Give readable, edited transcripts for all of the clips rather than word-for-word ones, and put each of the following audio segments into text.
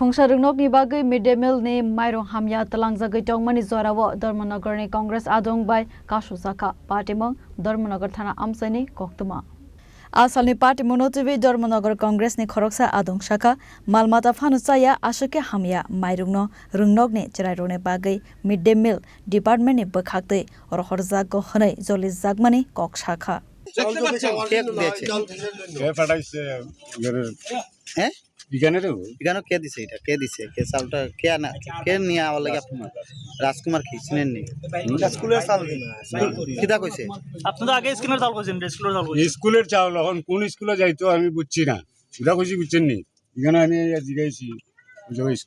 Khongsa rungnok ni bagai mid day meal ni mairong hamya talang jagai tongmani zorawo Dharmanagar ni Congress adong bai kasu saka partimong Dharmanagar thana amsani koktuma Asal ni party monotivi Dharmanagar Congress ni khoroksa adong shaka malmata phanusaya ashake hamya mairungno rungnok ni chirairone bagai mid day meal department ni bakhakte orhorjak go hne joli jagmani kok shaka কে দিছে এটা কে দিছে কে চালটা কে আনা কে নিয়ে hour লাগে আপনার রাজকুমার কি চিনেন নি স্কুলের চাল কিটা কইছে আপনি তো আগে স্কুলের চাল কইছেন স্কুলের চাল কইছেন স্কুলের চাল এখন কোন স্কুলে যাইতো আমি বুঝছি না এটা কইছি বুঝছেন নি এখানে আমি জিগাইছি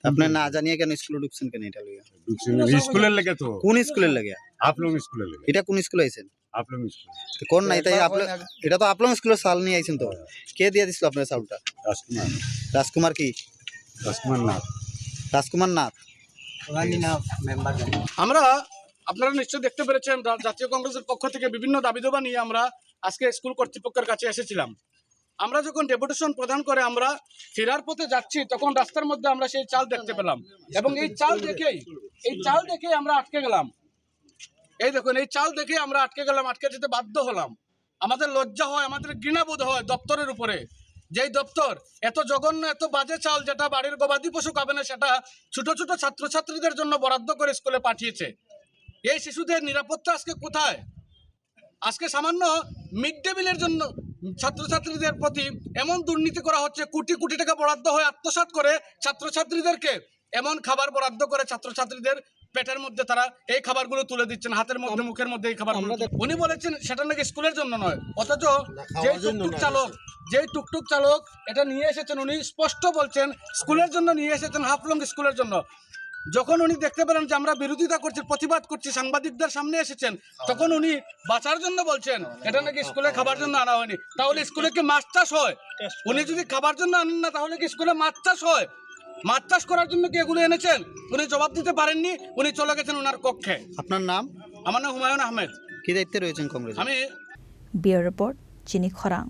আপনি না জানিয়ে কেন স্কুলে ঢুকছেন কেন এটা লইয়া ঢুকছি স্কুলের লাগে তো কোন স্কুলের লাগে আপলং স্কুলের লাগে এটা কোন স্কুলে আইছেন আপলং স্কুল কোন নাই তাই আপনি এটা তো আপলং স্কুলের চাল নিয়ে আইছেন তো কে দিয়ে দিছিল আপনার চালটা রাজকুমার রাজকুমার কি রাজকুমার নাথ রাজকুমার নাথ আমরা আপনারা নিশ্চয় দেখতে পেরেছেন জাতীয় কংগ্রেসের পক্ষ থেকে বিভিন্ন দাবি দাবা নিয়ে আমরা আজকে স্কুল কর্তৃপক্ষের কাছে এসেছিলাম। আমরা যখন ডেপুটেশন প্রদান করে আমরা ফেরার পথে যাচ্ছি তখন রাস্তার মধ্যে আমরা সেই চাল দেখতে পেলাম এবং এই চাল দেখেই আমরা আটকে গেলাম। এই দেখুন এই চাল দেখে আমরা আটকে যেতে বাধ্য হলাম। আমাদের লজ্জা হয়, আমাদের ঘৃণাবোধ হয় দপ্তরের উপরে, যেই দপ্তর এত জঘন্য এত বাজে চাল যেটা বাড়ির গবাদি পশু খাবে না সেটা ছোট ছোট ছাত্রছাত্রীদের জন্য বরাদ্দ করে স্কুলে পাঠিয়েছে। এই শিশুদের নিরাপত্তা আজকে কোথায়? আজকে সামান্য মিড ডে মিলের জন্য ছাত্রছাত্রীদের প্রতি এমন দুর্নীতি করা হচ্ছে, কোটি কোটি টাকা বরাদ্দ হয়ে আত্মসাৎ করে ছাত্রছাত্রীদেরকে এমন খাবার বরাদ্দ করে ছাত্রছাত্রীদের পেটের মধ্যে তারা এই খাবারগুলো তুলে দিচ্ছেন, হাতের মধ্যে মুখের মধ্যে এই খাবার। উনি বলেছেন সেটা নাকি স্কুলের জন্য নয়, অথচ যেই টুকটুক চালক এটা নিয়ে এসেছেন উনি স্পষ্ট বলছেন স্কুলের জন্য নিয়ে এসেছেন, হাফলং স্কুলের জন্য। যখন উনি দেখতে পেলেন যে আমরা বিরোধিতা করছি, প্রতিবাদ করছি, সাংবাদিকদের সামনে এসেছেন, তখন উনি বাঁচার জন্য বলছেন এটা নাকি স্কুলে খাবার জন্য আনা হয়নি। তাহলে স্কুলে কি মাছ চাষ হয়? উনি যদি খাবার জন্য আনেন না তাহলে কি স্কুলে মাছ চাষ হয়? মাছ চাষ করার জন্য কি এগুলো এনেছেন? উনি জবাব দিতে পারেননি, উনি চলে গেছেন ওনার কক্ষে। আপনার নাম? আমার নাম হুমায়ুন আহমেদ। কি দায়িত্বে রয়েছেন কংগ্রেস? আমি বিউরো রিপোর্ট চিনি খরাং।